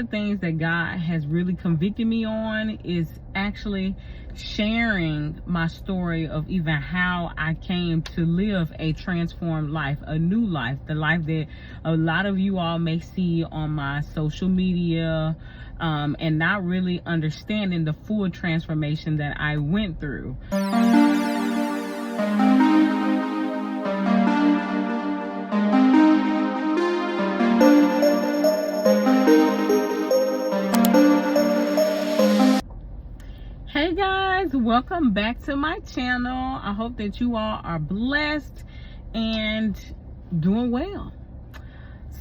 The things that God has really convicted me on is actually sharing my story of even how I came to live a transformed life, a new life, the life that a lot of you all may see on my social media, and not really understanding the full transformation that I went through. Hey guys, welcome back to my channel. I hope that you all are blessed and doing well.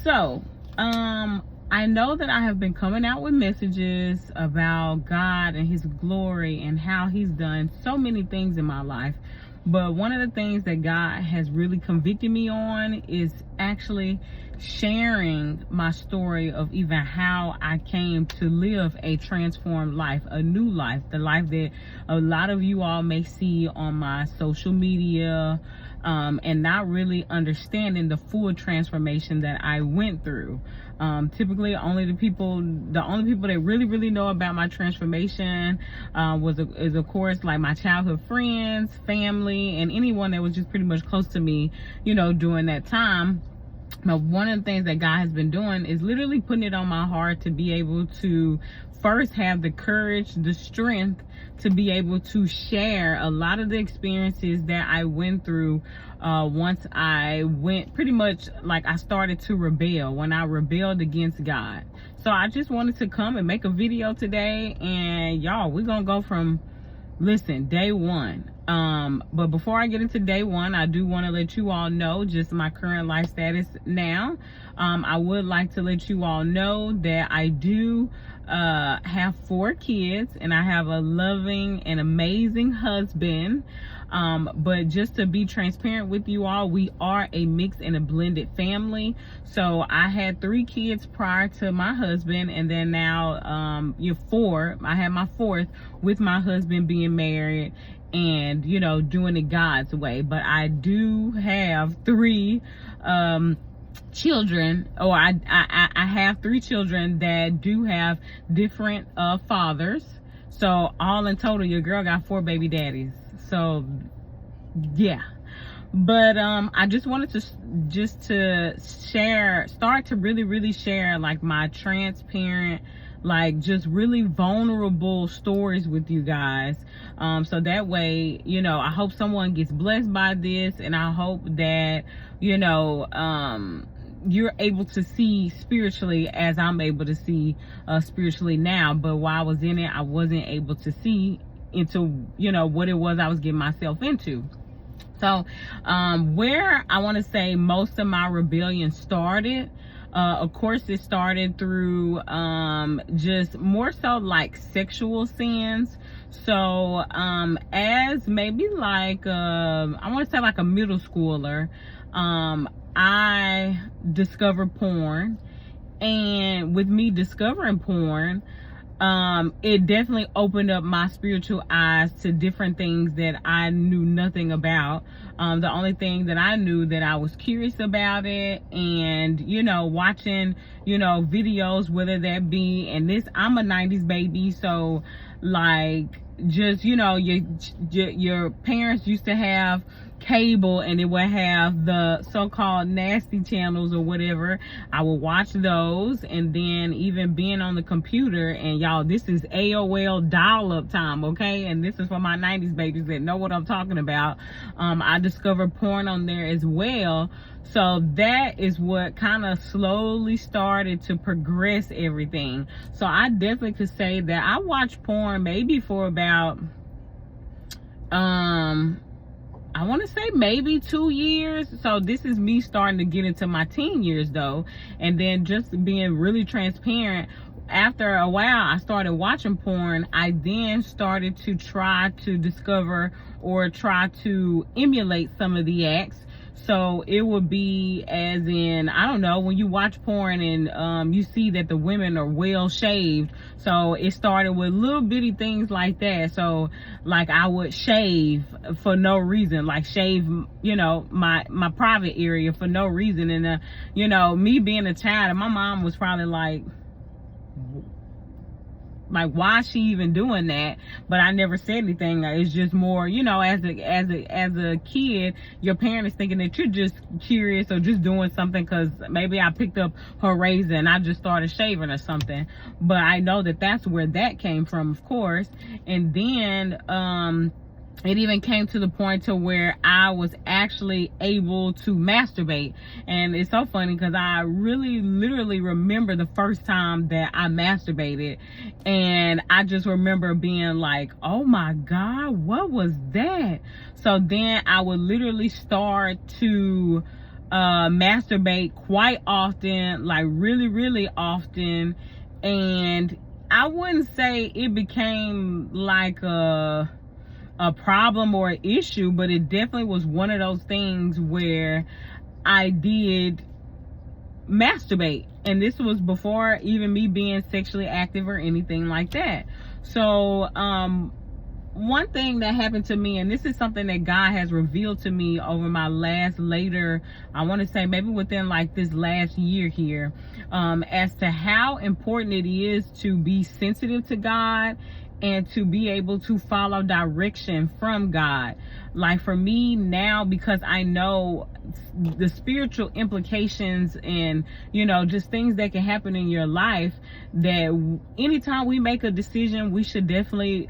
So, I know that I have been coming out with messages about God and his glory and how he's done so many things in my life. But one of the things that God has really convicted me on is actually sharing my story of even how I came to live a transformed life, a new life, the life that a lot of you all may see on my social media, and not really understanding the full transformation that I went through. Typically, the only people that really know about my transformation is of course like my childhood friends, family, and anyone that was just pretty much close to me, during that time. But one of the things that God has been doing is literally putting it on my heart to be able to first have the courage, the strength to be able to share a lot of the experiences that I went through once I went pretty much like I started to rebel, when I rebelled against God. So I just wanted to come and make a video today, and y'all, we're gonna go from day one. But before I get into day one, I do want to let you all know just my current life status now. I would like to let you all know that I do have 4 kids, and I have a loving and amazing husband. But just to be transparent with you all, we are a mixed and a blended family. So I had 3 kids prior to my husband, and then now you're 4. I had my 4th with my husband being married and doing it God's way. But I do have 3 children, or I have 3 children that do have different fathers. So all in total, your girl got 4 baby daddies. So yeah. But I just wanted to start to really share like my transparent, like just really vulnerable stories with you guys. So that way, I hope someone gets blessed by this, and I hope that, you're able to see spiritually as I'm able to see spiritually now. But while I was in it, I wasn't able to see into, what it was I was getting myself into. So where I want to say most of my rebellion started, of course it started through just more so like sexual sins. So as maybe like I want to say like a middle schooler, I discovered porn. And with me discovering porn, it definitely opened up my spiritual eyes to different things that I knew nothing about. The only thing that I knew that I was curious about it, and watching videos, whether that be, and this, I'm a 90s baby, so like just your parents used to have cable, and it would have the so-called nasty channels or whatever. I would watch those, and then even being on the computer, and y'all, this is AOL dial-up time, okay? And this is for my 90s babies that know what I'm talking about. I discovered porn on there as well. So that is what kind of slowly started to progress everything. So I definitely could say that I watched porn maybe for about I want to say maybe 2 years. So this is me starting to get into my teen years though. And then just being really transparent, after a while I started watching porn. I then started to try to discover or try to emulate some of the acts. So it would be as in, I don't know, when you watch porn and you see that the women are well shaved. So it started with little bitty things like that. So like I would shave for no reason, like shave, my private area for no reason. And, me being a child, and my mom was probably like, why is she even doing that? But I never said anything. It's just more, you know, as a kid, your parents thinking that you're just curious or just doing something because maybe I picked up her razor and I just started shaving or something. But I know that that's where that came from, of course. And then it even came to the point to where I was actually able to masturbate. And it's so funny because I really literally remember the first time that I masturbated, and I just remember being like, oh my God, what was that? So then I would literally start to masturbate quite often, like really often. And I wouldn't say it became like a problem or an issue, but it definitely was one of those things where I did masturbate. And this was before even me being sexually active or anything like that. So one thing that happened to me, and this is something that God has revealed to me over my I want to say maybe within like this last year here, as to how important it is to be sensitive to God and to be able to follow direction from God. Like for me now, because I know the spiritual implications and, you know, just things that can happen in your life, that anytime we make a decision, we should definitely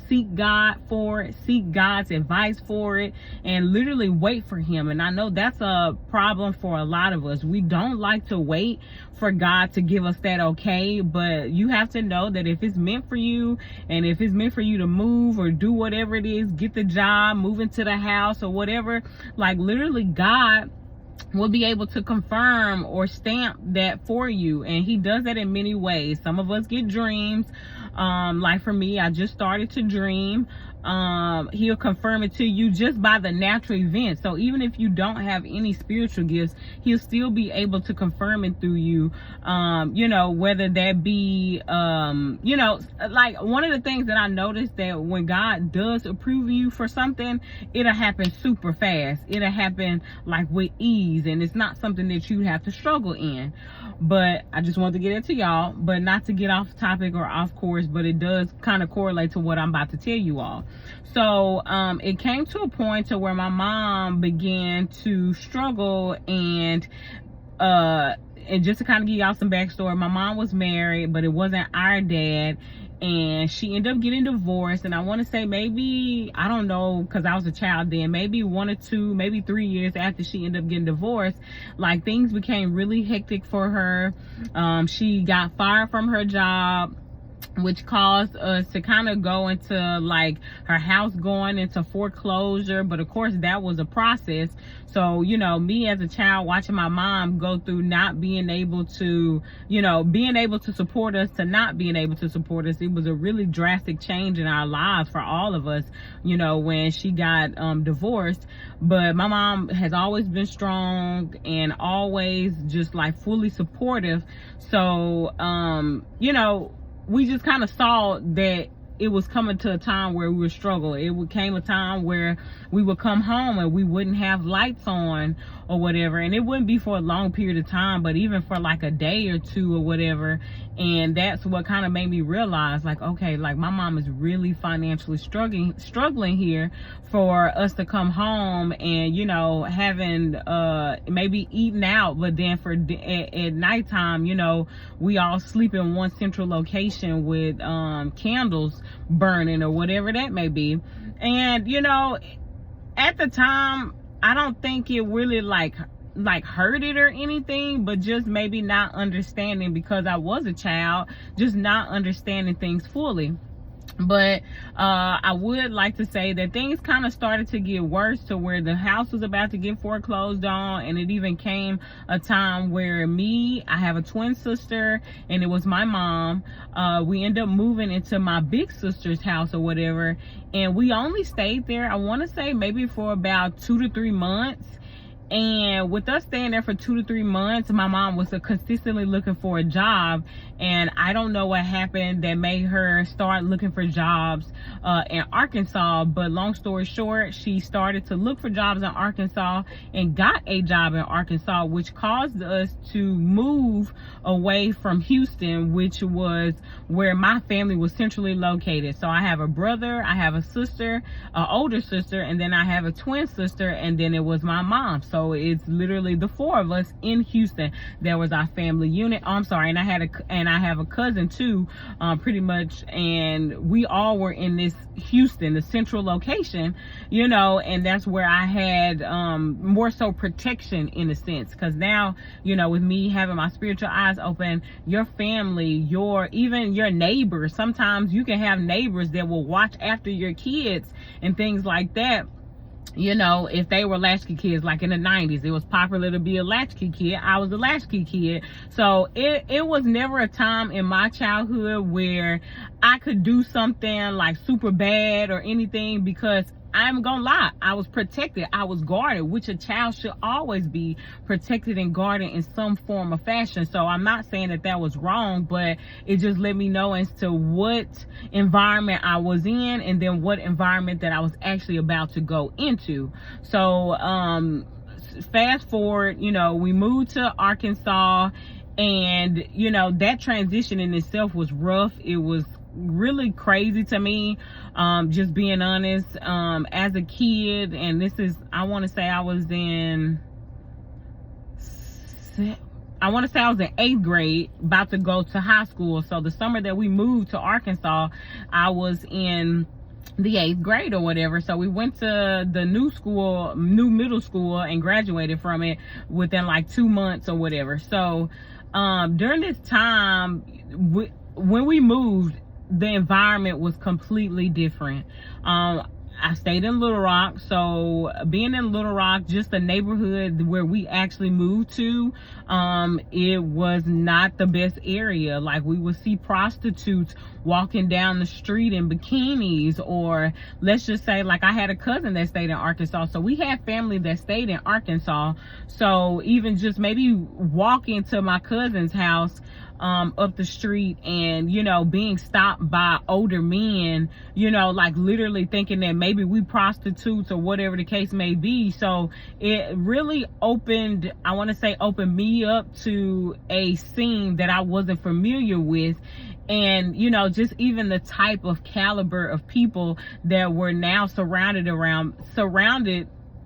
seek God for it, seek God's advice for it, and literally wait for him. And I know that's a problem for a lot of us. We don't like to wait for God to give us that okay, but you have to know that if it's meant for you, and if it's meant for you to move or do whatever it is, get the job, move into the house or whatever, like literally God will be able to confirm or stamp that for you. And he does that in many ways. Some of us get dreams. Like for me, I just started to dream. He'll confirm it to you just by the natural event. So even if you don't have any spiritual gifts, he'll still be able to confirm it through you. You know, whether that be, you know, like one of the things that I noticed, that when God does approve you for something, it'll happen super fast. It'll happen like with ease, and it's not something that you have to struggle in. But I just wanted to get into y'all, but not to get off topic or off course, but it does kind of correlate to what I'm about to tell you all. So it came to a point to where my mom began to struggle, and just to kind of give y'all some backstory, my mom was married, but it wasn't our dad, and she ended up getting divorced. And I want to say maybe, I don't know, because I was a child then, maybe 1 or 2, maybe 3 years after she ended up getting divorced, like things became really hectic for her. She got fired from her job, which caused us to kind of go into like her house going into foreclosure. But of course that was a process. So, you know, me as a child watching my mom go through not being able to, you know, being able to support us to not being able to support us, it was a really drastic change in our lives for all of us, you know, when she got divorced. But my mom has always been strong and always just like fully supportive. So you know, we just kind of saw that it was coming to a time where we were struggling. It came a time where we would come home and we wouldn't have lights on or whatever. And it wouldn't be for a long period of time, but even for like a day or two or whatever. And that's what kind of made me realize, like, okay, like my mom is really financially struggling here for us to come home and, you know, having maybe eating out, but then at nighttime, you know, we all sleep in one central location with candles burning or whatever that may be. And, you know, at the time, I don't think it really like hurt it or anything, but just maybe not understanding, because I was a child, just not understanding things fully. But I would like to say that things kind of started to get worse to where the house was about to get foreclosed on. And it even came a time where I have a twin sister, and it was my mom. We ended up moving into my big sister's house or whatever. And we only stayed there, I want to say maybe for about 2 to 3 months. And with us staying there for 2 to 3 months, my mom was consistently looking for a job. And I don't know what happened that made her start looking for jobs in Arkansas. But long story short, she started to look for jobs in Arkansas and got a job in Arkansas, which caused us to move away from Houston, which was where my family was centrally located. So I have a brother, I have a sister, an older sister, and then I have a twin sister, and then it was my mom. So it's literally the 4 of us in Houston. That was our family unit. Oh, I'm sorry, and I have a cousin too, pretty much, and we all were in this Houston, the central location, you know, and that's where I had more so protection in a sense, because now, you know, with me having my spiritual eyes open, your family, even your neighbors, sometimes you can have neighbors that will watch after your kids and things like that. You know, if they were latchkey kids, like in the 90s, it was popular to be a latchkey kid. I was a latchkey kid. So it was never a time in my childhood where I could do something like super bad or anything, because I'm gonna lie, I was protected, I was guarded, which a child should always be protected and guarded in some form or fashion. So I'm not saying that that was wrong, but it just let me know as to what environment I was in, and then what environment that I was actually about to go into. So fast forward, you know, we moved to Arkansas, and you know, that transition in itself was rough. It was really crazy to me, just being honest. As a kid, and this is, I want to say I was in 8th grade, about to go to high school. So the summer that we moved to Arkansas, I was in the 8th grade or whatever. So we went to the new middle school, and graduated from it within like 2 months or whatever. So during this time, when we moved, the environment was completely different. I stayed in Little Rock, so being in Little Rock, just the neighborhood where we actually moved to, it was not the best area. Like, we would see prostitutes walking down the street in bikinis, or let's just say, like, I had a cousin that stayed in Arkansas, so we had family that stayed in Arkansas. So even just maybe walking to my cousin's house up the street, and you know, being stopped by older men, you know, like literally thinking that maybe we prostitutes or whatever the case may be. So it really opened me up to a scene that I wasn't familiar with. And you know, just even the type of caliber of people that were now surrounded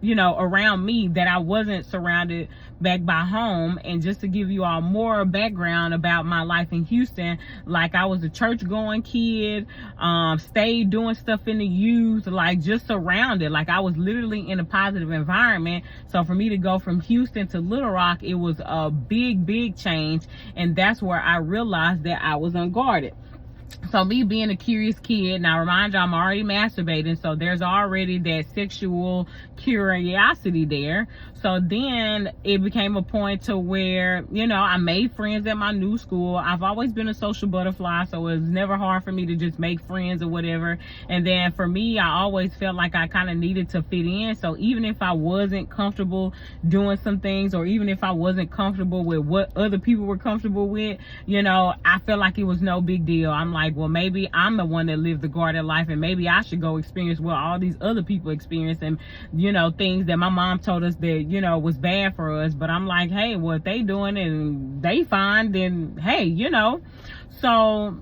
you know, around me, that I wasn't surrounded back by home. And just to give you all more background about my life in Houston, like, I was a church going kid, stayed doing stuff in the youth, like just surrounded, like I was literally in a positive environment. So for me to go from Houston to Little Rock, it was a big change. And that's where I realized that I was unguarded. So me being a curious kid, now remind you, I'm already masturbating, so there's already that sexual curiosity there. So then it became a point to where, you know, I made friends at my new school. I've always been a social butterfly, so it was never hard for me to just make friends or whatever. And then for me, I always felt like I kind of needed to fit in. So even if I wasn't comfortable doing some things, or even if I wasn't comfortable with what other people were comfortable with, you know, I felt like it was no big deal. I'm like, well, maybe I'm the one that lived the guarded life, and maybe I should go experience what all these other people experience, and you know, things that my mom told us that, you know, was bad for us. But I'm like, hey, what they doing and they fine, then hey, you know. So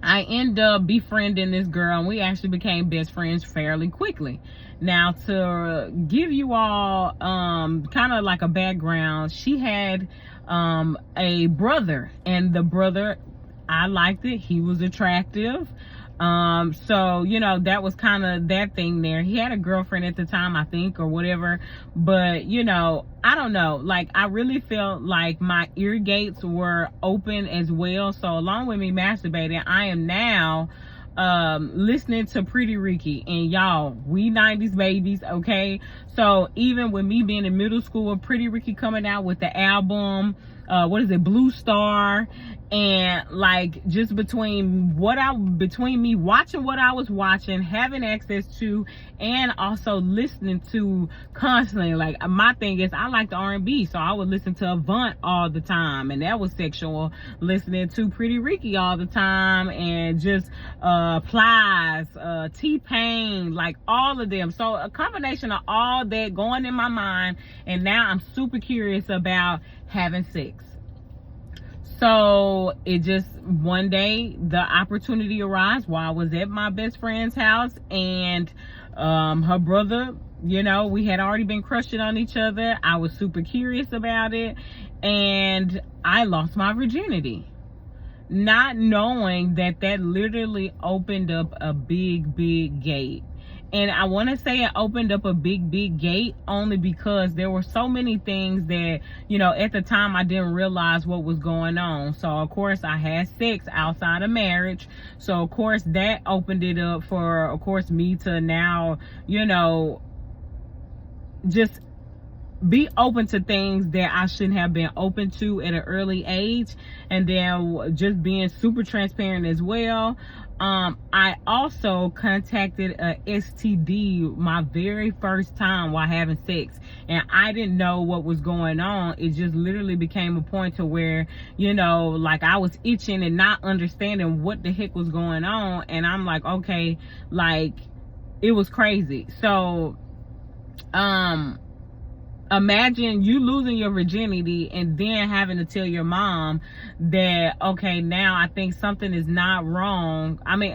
I end up befriending this girl, and we actually became best friends fairly quickly. Now, to give you all kind of like a background, she had a brother, and the brother, I liked it. He was attractive. So, you know, that was kind of that thing there. He had a girlfriend at the time, I think, or whatever. But, you know, I don't know. Like, I really felt like my ear gates were open as well. So along with me masturbating, I am now listening to Pretty Ricky. And y'all, we 90s babies, okay? So even with me being in middle school, Pretty Ricky coming out with the album, Blue Star. And like, just between me watching what I was watching, having access to, and also listening to constantly, like, my thing is I like the R&B, so I would listen to Avant all the time, and that was sexual. Listening to Pretty Ricky all the time, and just Plies, T-Pain, like all of them. So a combination of all that going in my mind, and now I'm super curious about having sex. So it just, one day the opportunity arose while I was at my best friend's house, and her brother, you know, we had already been crushing on each other. I was super curious about it, and I lost my virginity, not knowing that literally opened up a big gate. And I want to say it opened up a big gate only because there were so many things that, you know, at the time I didn't realize what was going on. So of course I had sex outside of marriage. So of course that opened it up for, of course, me to now, you know, just be open to things that I shouldn't have been open to at an early age. And then just being super transparent as well. I also contacted a STD my very first time while having sex, and I didn't know what was going on. It just literally became a point to where, you know, like, I was itching and not understanding what the heck was going on. And I'm like, okay, like, it was crazy. So, imagine you losing your virginity and then having to tell your mom that, okay, now I think something is not wrong. I mean,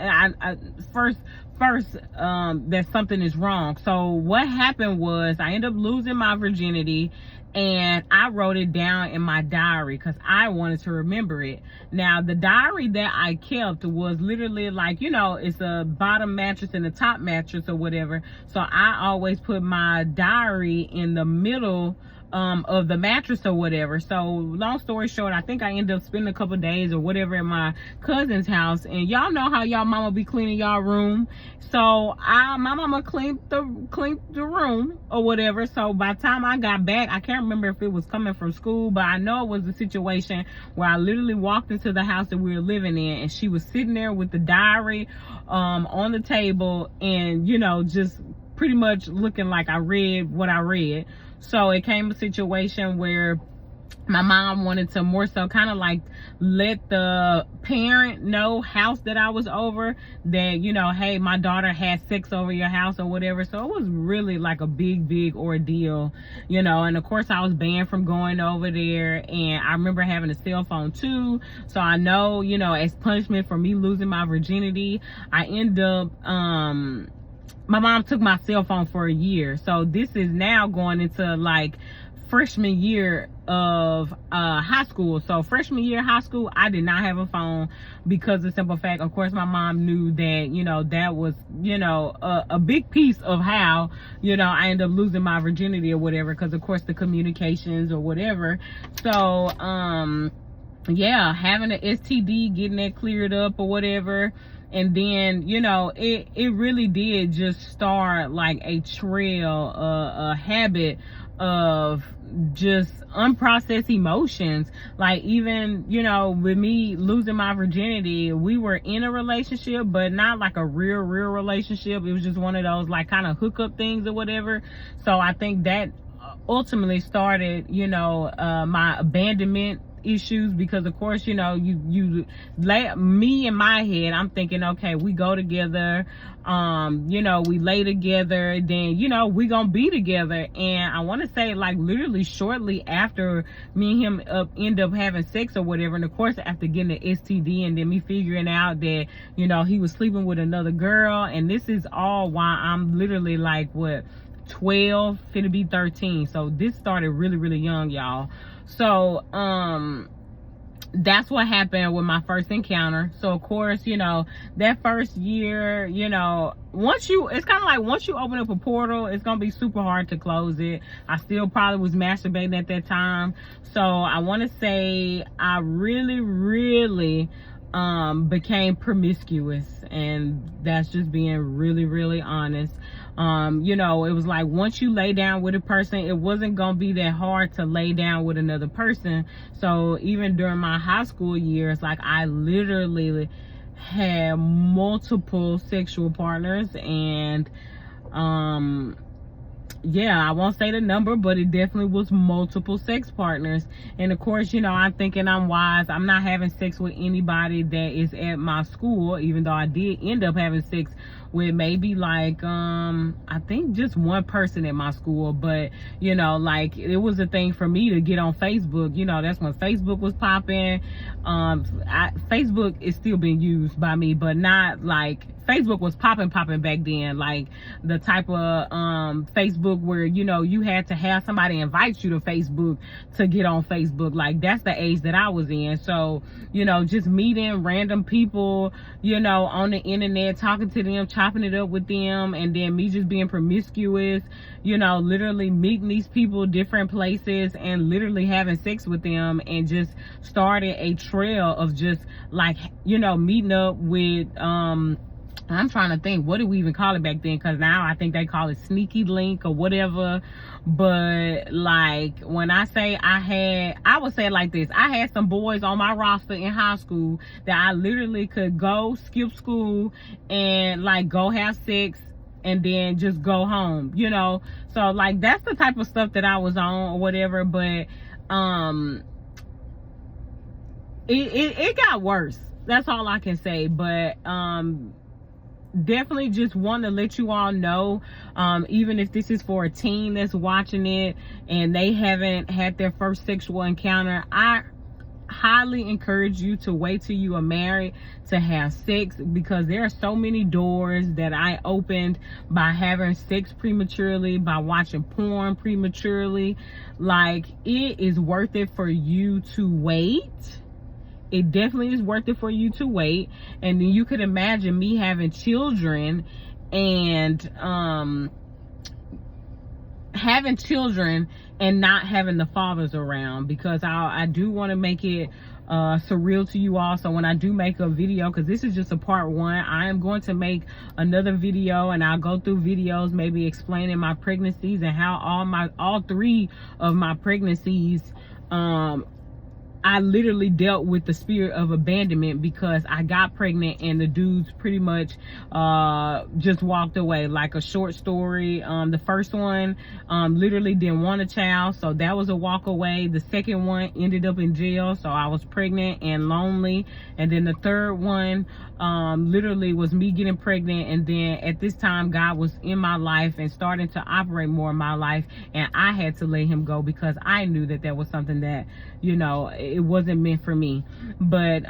first, that something is wrong. So what happened was I ended up losing my virginity, and I wrote it down in my diary because I wanted to remember it. Now, the diary that I kept was literally like, you know, it's a bottom mattress and a top mattress or whatever. So I always put my diary in the middle of the mattress or whatever. So long story short, I think I ended up spending a couple days or whatever at my cousin's house, and y'all know how y'all mama be cleaning y'all room. So my mama cleaned the room or whatever. So by the time I got back, I can't remember if it was coming from school, but I know it was the situation where I literally walked into the house that we were living in, and she was sitting there with the diary on the table, and, you know, just pretty much looking like I read what I read. So it came a situation where my mom wanted to more so kind of like let the parent know house that I was over that, you know, hey, my daughter had sex over your house or whatever. So it was really like a big ordeal, you know. And of course I was banned from going over there, and I remember having a cell phone too. So I know, you know, as punishment for me losing my virginity, I end up my mom took my cell phone for a year. So this is now going into like freshman year of high school. So freshman year high school, I did not have a phone because of the simple fact, of course, my mom knew that, you know, that was, you know, a big piece of how, you know, I ended up losing my virginity or whatever, because of course the communications or whatever. So yeah, having an STD, getting that cleared up or whatever. And then, you know, it really did just start like a trail, a habit of just unprocessed emotions. Like, even, you know, with me losing my virginity, we were in a relationship, but not like a real relationship. It was just one of those like kind of hookup things or whatever. So I think that ultimately started, you know, my abandonment issues, because of course, you know, you lay me in my head, I'm thinking, okay, we go together, you know, we lay together, then, you know, we gonna be together. And I want to say like literally shortly after me and him end up having sex or whatever, and of course after getting the STD, and then me figuring out that, you know, he was sleeping with another girl. And this is all while I'm literally like, what, 12, finna be 13. So this started really young, y'all. So that's what happened with my first encounter. So of course, you know, that first year, you know, it's kind of like once you open up a portal, it's gonna be super hard to close it. I still probably was masturbating at that time. So I want to say I really became promiscuous, and that's just being really honest. You know, it was like once you lay down with a person, it wasn't gonna be that hard to lay down with another person. So even during my high school years, like I literally had multiple sexual partners, and yeah, I won't say the number, but it definitely was multiple sex partners. And of course, you know, I'm thinking I'm wise. I'm not having sex with anybody that is at my school, even though I did end up having sex with maybe like I think just one person at my school. But you know, like it was a thing for me to get on Facebook. You know, that's when Facebook was popping. Facebook is still being used by me, but not like Facebook was popping back then, like the type of Facebook where, you know, you had to have somebody invite you to Facebook to get on Facebook. Like that's the age that I was in. So, you know, just meeting random people, you know, on the internet, talking to them, chopping it up with them, and then me just being promiscuous, you know, literally meeting these people different places and literally having sex with them, and just started a trail of just like, you know, meeting up with I'm trying to think, what did we even call it back then? Because now I think they call it sneaky link or whatever. But like when I say I would say it like this: I had some boys on my roster in high school that I literally could go skip school and like go have sex and then just go home, you know. So like that's the type of stuff that I was on or whatever. But it got worse. That's all I can say. But definitely just want to let you all know, even if this is for a teen that's watching it and they haven't had their first sexual encounter, I highly encourage you to wait till you are married to have sex, because there are so many doors that I opened by having sex prematurely, by watching porn prematurely. Like, it is worth it for you to wait. It definitely is worth it for you to wait. And then you could imagine me having children and having children and not having the fathers around, because I do want to make it surreal to you all. So when I do make a video, because this is just a part one, I am going to make another video and I'll go through videos maybe explaining my pregnancies and how all three of my pregnancies I literally dealt with the spirit of abandonment, because I got pregnant and the dudes pretty much just walked away. Like a short story, the first one literally didn't want a child, so that was a walk away. The second one ended up in jail, so I was pregnant and lonely. And then the third one literally was me getting pregnant, and then at this time God was in my life and starting to operate more in my life, and I had to let him go because I knew that that was something that, you know, it wasn't meant for me. But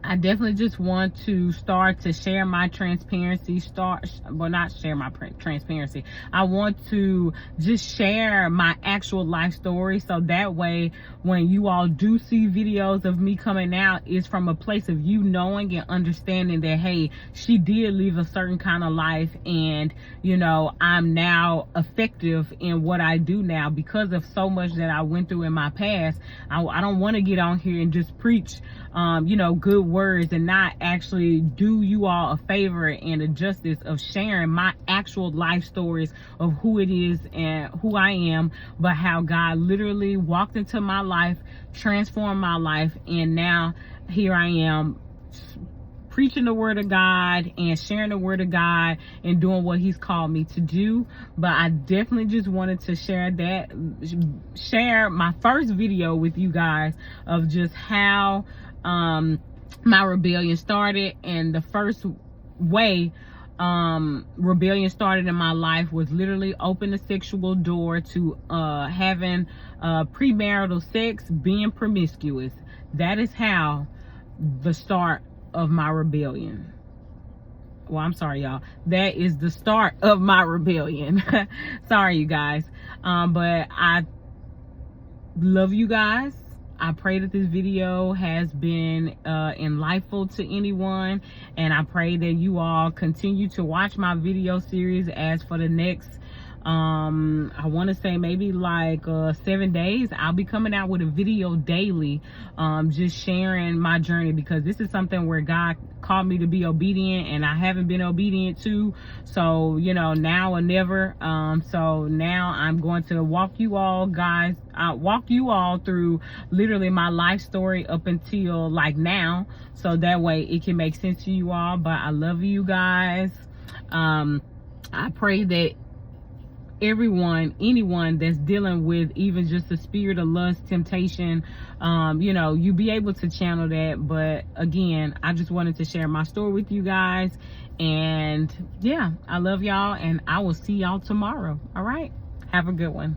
I definitely just want to start to share my transparency, not share my transparency. I want to just share my actual life story, so that way when you all do see videos of me coming out, it's from a place of you knowing and understanding that, hey, she did live a certain kind of life, and you know, I'm now effective in what I do now because of so much that I went through in my past. I don't want to get on here and just preach you know, good words and not actually do you all a favor and a justice of sharing my actual life stories of who it is and who I am, but how God literally walked into my life, transformed my life, and now here I am preaching the word of God and sharing the word of God and doing what he's called me to do. But I definitely just wanted to share my first video with you guys of just how my rebellion started. And the first way rebellion started in my life was literally open the sexual door to having premarital sex, being promiscuous. That is how the start of my rebellion. Well, I'm sorry, y'all. That is the start of my rebellion. Sorry, you guys. But I love you guys. I pray that this video has been enlightful to anyone, and I pray that you all continue to watch my video series as for the next I want to say maybe like 7 days. I'll be coming out with a video daily, just sharing my journey, because this is something where God called me to be obedient, and I haven't been obedient to. So, you know, now or never. So now I'm going to walk you all through literally my life story up until like now, so that way it can make sense to you all. But I love you guys. I pray that anyone that's dealing with even just the spirit of lust, temptation, you know, you be able to channel that. But again, I just wanted to share my story with you guys. And yeah, I love y'all, and I will see y'all tomorrow. All right, have a good one.